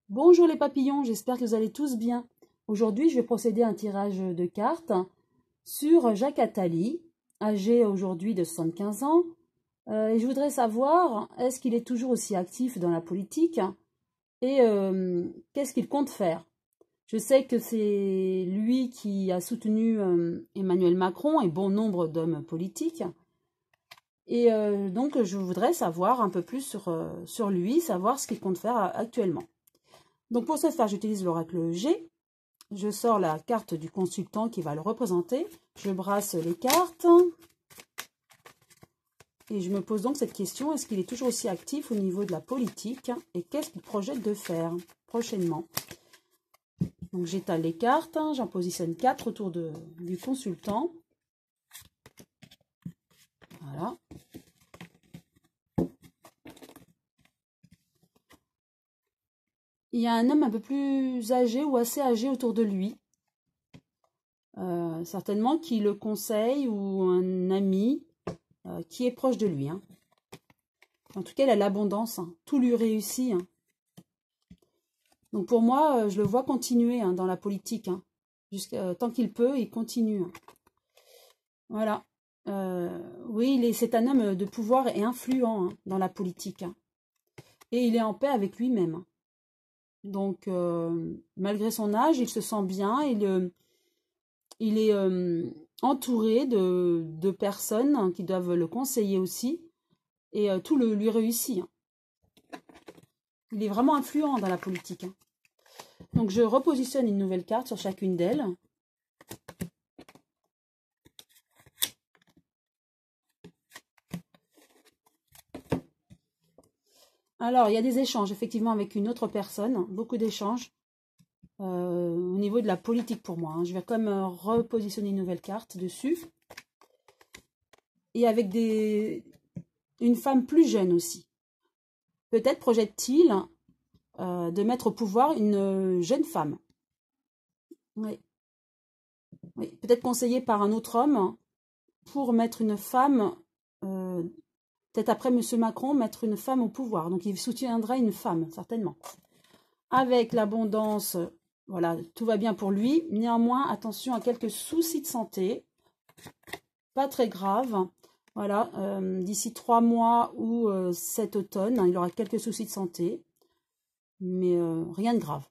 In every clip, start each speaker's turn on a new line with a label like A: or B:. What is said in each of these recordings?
A: Bonjour les papillons, j'espère que vous allez tous bien. Aujourd'hui, je vais procéder à un tirage de cartes sur Jacques Attali, âgé aujourd'hui de 75 ans. Et je voudrais savoir, est-ce qu'il est toujours aussi actif dans la politique et qu'est-ce qu'il compte faire? Je sais que c'est lui qui a soutenu Emmanuel Macron et bon nombre d'hommes politiques. Et donc, je voudrais savoir un peu plus sur lui, savoir ce qu'il compte faire actuellement. Donc pour ce faire, j'utilise l'oracle G. Je sors la carte du consultant qui va le représenter. Je brasse les cartes. Et je me pose donc cette question, est-ce qu'il est toujours aussi actif au niveau de la politique? Et qu'est-ce qu'il projette de faire prochainement? Donc j'étale les cartes, j'en positionne 4 autour du consultant. Voilà. Il y a un homme un peu plus âgé ou assez âgé autour de lui. Certainement qui le conseille ou un ami qui est proche de lui. En tout cas, il a l'abondance. Tout lui réussit. Donc pour moi, je le vois continuer dans la politique. Tant qu'il peut, il continue. Voilà. Oui, c'est un homme de pouvoir et influent dans la politique. Et il est en paix avec lui-même. Donc, malgré son âge, il se sent bien. Il est entouré de personnes qui doivent le conseiller aussi. Et tout lui réussit. Il est vraiment influent dans la politique. Donc, je repositionne une nouvelle carte sur chacune d'elles. Alors, il y a des échanges, effectivement, avec une autre personne. Beaucoup d'échanges au niveau de la politique pour moi. Je vais quand même repositionner une nouvelle carte dessus. Et avec une femme plus jeune aussi. Peut-être projette-t-il de mettre au pouvoir une jeune femme. Oui. Oui. Peut-être conseillé par un autre homme pour mettre une femme, peut-être après M. Macron, mettre une femme au pouvoir. Donc il soutiendra une femme, certainement. Avec l'abondance, voilà, tout va bien pour lui. Néanmoins, attention à quelques soucis de santé. Pas très graves. Voilà, d'ici 3 mois ou cet automne, il aura quelques soucis de santé. Mais rien de grave.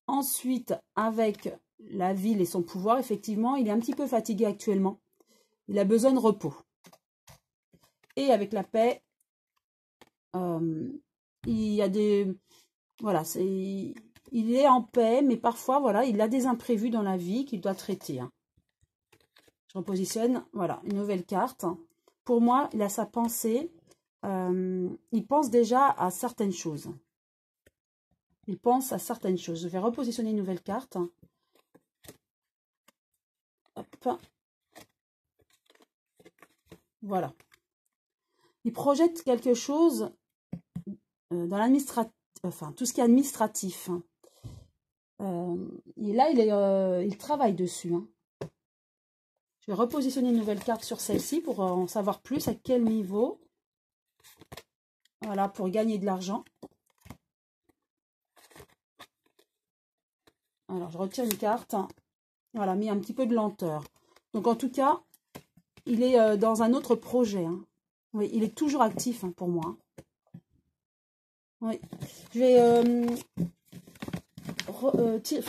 A: Ensuite, avec la ville et son pouvoir, effectivement, il est un petit peu fatigué actuellement. Il a besoin de repos. Et avec la paix, il y a des... Voilà, il est en paix, mais parfois, voilà, il a des imprévus dans la vie qu'il doit traiter. Je repositionne, voilà, une nouvelle carte. Pour moi, il a sa pensée. Il pense déjà à certaines choses. Il pense à certaines choses. Je vais repositionner une nouvelle carte. Hop. Voilà. Il projette quelque chose dans l'administratif, enfin, tout ce qui est administratif. Et là, il travaille dessus. Je vais repositionner une nouvelle carte sur celle-ci pour en savoir plus à quel niveau. Voilà, pour gagner de l'argent. Alors, je retire une carte. Voilà, mis un petit peu de lenteur. Donc, en tout cas, il est dans un autre projet. Oui, il est toujours actif pour moi. Oui. Je vais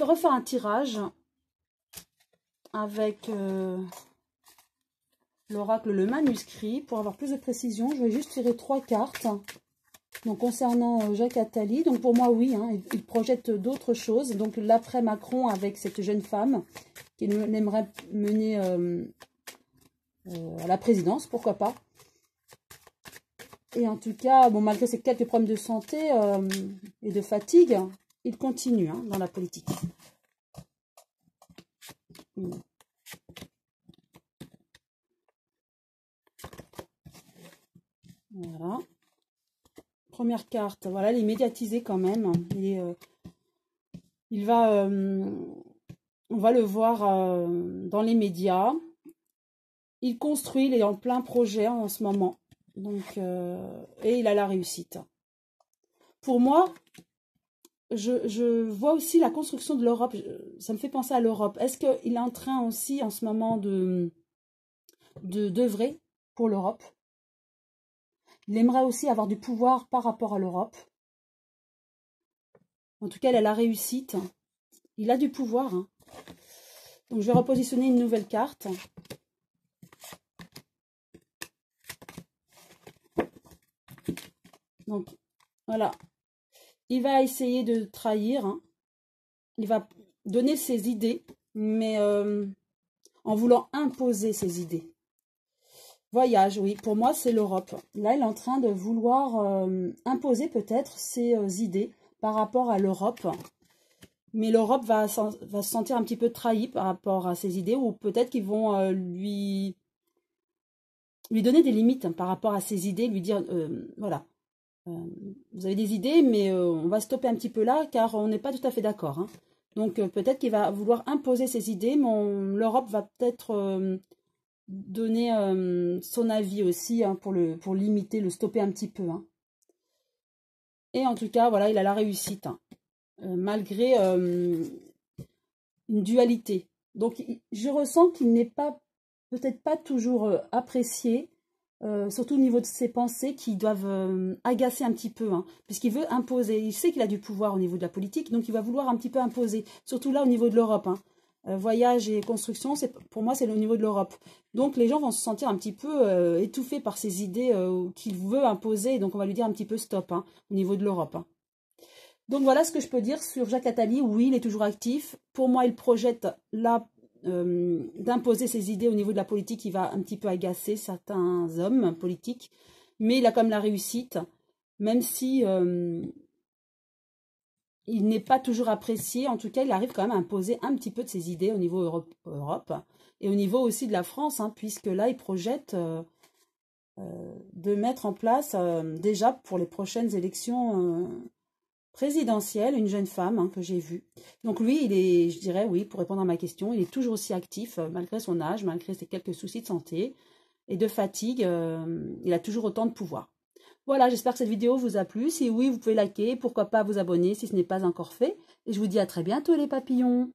A: refaire un tirage avec l'oracle le manuscrit. Pour avoir plus de précision, je vais juste tirer 3 cartes. Donc concernant Jacques Attali, donc pour moi oui, il projette d'autres choses. Donc l'après Macron avec cette jeune femme qui aimerait mener à la présidence, pourquoi pas. Et en tout cas, bon, malgré ces quelques problèmes de santé et de fatigue, il continue dans la politique. Voilà. Première carte, voilà, elle est médiatisée quand même. On va le voir dans les médias. Il construit, il est en plein projet en ce moment. Donc, et il a la réussite. Pour moi, je vois aussi la construction de l'Europe. Ça me fait penser à l'Europe. Est-ce qu'il est en train aussi, en ce moment, d'œuvrer pour l'Europe? Il aimerait aussi avoir du pouvoir par rapport à l'Europe. En tout cas, il a la réussite. Il a du pouvoir. Hein. Donc, je vais repositionner une nouvelle carte. Donc, voilà. Il va essayer de trahir. Hein. Il va donner ses idées, mais en voulant imposer ses idées. Voyage, oui. Pour moi, c'est l'Europe. Là, il est en train de vouloir imposer peut-être ses idées par rapport à l'Europe. Mais l'Europe va se sentir un petit peu trahie par rapport à ses idées, ou peut-être qu'ils vont lui donner des limites par rapport à ses idées, lui dire, voilà, vous avez des idées, mais on va stopper un petit peu là, car on n'est pas tout à fait d'accord. Hein. Donc peut-être qu'il va vouloir imposer ses idées, mais l'Europe va peut-être donner son avis aussi hein, pour limiter, le stopper un petit peu. Hein. Et en tout cas, voilà, il a la réussite, hein, malgré une dualité. Donc je ressens qu'il n'est pas, peut-être pas toujours apprécié, surtout au niveau de ses pensées qui doivent agacer un petit peu, hein, puisqu'il veut imposer. Il sait qu'il a du pouvoir au niveau de la politique, donc il va vouloir un petit peu imposer, surtout là au niveau de l'Europe. Hein. Voyage et construction, pour moi, c'est au niveau de l'Europe. Donc les gens vont se sentir un petit peu étouffés par ces idées qu'il veut imposer, donc on va lui dire un petit peu stop hein, au niveau de l'Europe. Hein. Donc voilà ce que je peux dire sur Jacques Attali. Oui, il est toujours actif. Pour moi, il projette là d'imposer ses idées au niveau de la politique. Il va un petit peu agacer certains hommes politiques, mais il a quand même la réussite, même si il n'est pas toujours apprécié. En tout cas, il arrive quand même à imposer un petit peu de ses idées au niveau Europe et au niveau aussi de la France, hein, puisque là, il projette de mettre en place déjà pour les prochaines élections présidentielle, une jeune femme hein, que j'ai vue. Donc lui, il est, je dirais, oui, pour répondre à ma question, il est toujours aussi actif, malgré son âge, malgré ses quelques soucis de santé et de fatigue, il a toujours autant de pouvoir. Voilà, j'espère que cette vidéo vous a plu. Si oui, vous pouvez liker, pourquoi pas vous abonner si ce n'est pas encore fait. Et je vous dis à très bientôt les papillons.